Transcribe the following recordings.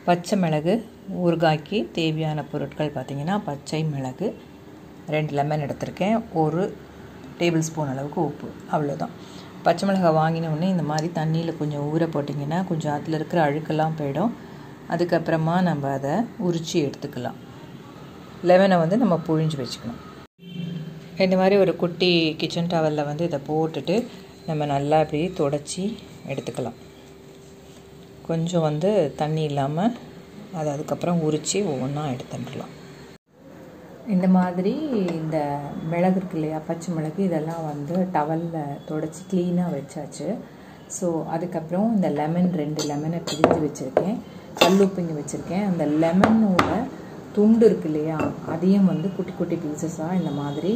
பச்சை மிளகு ஊறுகாய்க்கு தேவையான பொருட்கள் பார்த்திங்கன்னா பச்சை மிளகு 2 லெமன் எடுத்திருக்கேன், 1 டேபிள் ஸ்பூன் அளவுக்கு உப்பு, அவ்வளோதான். பச்சை மிளகாய் வாங்கினோடனே இந்த மாதிரி தண்ணியில் கொஞ்சம் ஊற போட்டிங்கன்னா கொஞ்சம் அதில் இருக்கிற அழுக்கெல்லாம் போயிடும். அதுக்கப்புறமா நம்ம அதை உரித்து எடுத்துக்கலாம். லெமனை நம்ம புழிஞ்சு வச்சுக்கணும். இந்த மாதிரி ஒரு குட்டி கிச்சன் டவலில் இதை போட்டுட்டு நம்ம நல்லா இப்படி துடைச்சி எடுத்துக்கலாம். கொஞ்சம் தண்ணி இல்லாமல் அதை அதுக்கப்புறம் உரித்து ஒவ்வொன்றா எடுத்துடலாம். இந்த மாதிரி இந்த மிளகு இருக்கு இல்லையா, பச்சை மிளகு, இதெல்லாம் டவலில் துடைச்சி க்ளீனாக வச்சாச்சு. ஸோ அதுக்கப்புறம் இந்த லெமன் 2 லெமனை பிரித்து வச்சுருக்கேன், கல்லுப்பிங்க வச்சுருக்கேன். அந்த லெமனோட துண்டு இருக்கு இல்லையா, அதையும் குட்டி குட்டி பீசஸாக இந்த மாதிரி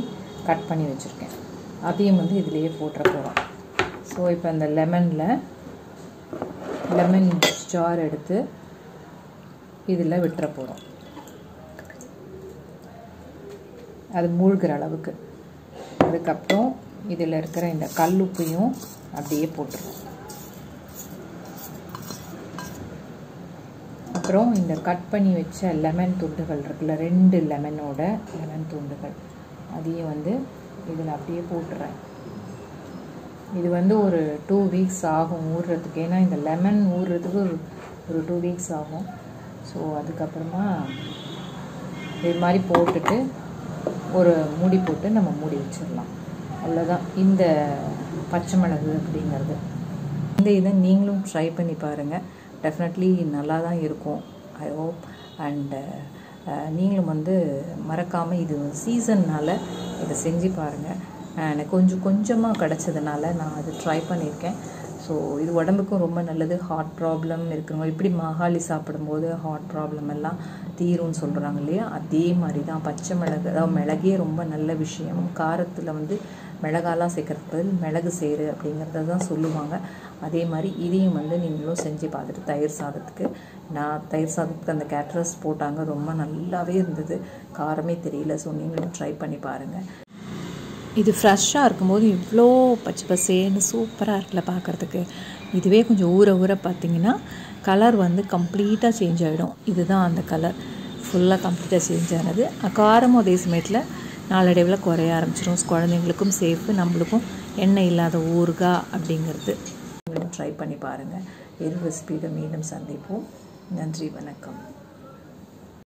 கட் பண்ணி வச்சுருக்கேன். அதையும் இதிலேயே போட்டுற போகிறோம். ஸோ இப்போ அந்த லெமன் ஜார் எடுத்து இதில் விட்டுற போகிறோம், அது மூழ்கிற அளவுக்கு. அதுக்கப்புறம் இதில் இருக்கிற இந்த கல்லுப்பையும் அப்படியே போட்டுருவோம். அப்புறம் இந்த கட் பண்ணி வச்ச லெமன் துண்டுகள் இருக்குல்ல, 2 லெமனோட லெமன் துண்டுகள், அதையும் இதில் அப்படியே போட்டுறேன். இது ஒரு 2 வீக்ஸ் ஆகும் ஊறுறதுக்கு. ஏன்னா இந்த லெமன் ஊறுறதுக்கு ஒரு 2 வீக்ஸ் ஆகும். ஸோ அதுக்கப்புறமா இது மாதிரி போட்டுட்டு ஒரு மூடி போட்டு நம்ம மூடி வச்சிடலாம். அவ்வளோதான் இந்த பச்சை மிளகு அப்படிங்கிறது. இதை நீங்களும் ட்ரை பண்ணி பாருங்கள். டெஃபினெட்லி நல்லா தான் இருக்கும், ஐ ஹோப். அண்டு நீங்களும் மறக்காமல், இது சீசன்னால் இதை செஞ்சு பாருங்கள். எனக்கு கொஞ்சமாக கிடச்சதுனால நான் அது ட்ரை பண்ணியிருக்கேன். ஸோ இது உடம்புக்கும் ரொம்ப நல்லது. ஹார்ட் ப்ராப்ளம் இருக்கிறவங்க இப்படி மாகாளி சாப்பிடும்போது ஹார்ட் ப்ராப்ளம் எல்லாம் தீரும்னு சொல்கிறாங்க இல்லையா, அதே மாதிரி தான் பச்சை மிளகு. அதாவது மிளகே ரொம்ப நல்ல விஷயம். காரத்தில் மிளகாலாம் சேர்க்கறதுக்கு பதில் மிளகு சேரு அப்படிங்கிறத தான் சொல்லுவாங்க. அதே மாதிரி இதையும் நீங்களும் செஞ்சு பார்த்துட்டு தயிர் சாதத்துக்கு அந்த கேட்ரஸ் போட்டாங்க, ரொம்ப நல்லாவே இருந்தது, காரமே தெரியல. ஸோ நீங்களும் ட்ரை பண்ணி பாருங்கள். இது ஃப்ரெஷ்ஷாக இருக்கும்போது இவ்வளோ பச்சை பசேன்னு சூப்பராக இருக்குல்ல பார்க்குறதுக்கு. இதுவே கொஞ்சம் ஊற பார்த்திங்கன்னா கலர் கம்ப்ளீட்டாக சேஞ்ச் ஆகிடும். இதுதான் அந்த கலர் ஃபுல்லாக கம்ப்ளீட்டாக சேஞ்ச் ஆனது. காரமும் அதே சமயத்தில் நாளடைவில் குறைய ஆரம்பிச்சிடும். குழந்தைங்களுக்கும் சேஃபு, நம்மளுக்கும் எண்ணெய் இல்லாத ஊறுகாய் அப்படிங்கிறது. ட்ரை பண்ணி பாருங்கள். வேறு ரெசிபியில் மீண்டும் சந்திப்போம். நன்றி, வணக்கம்.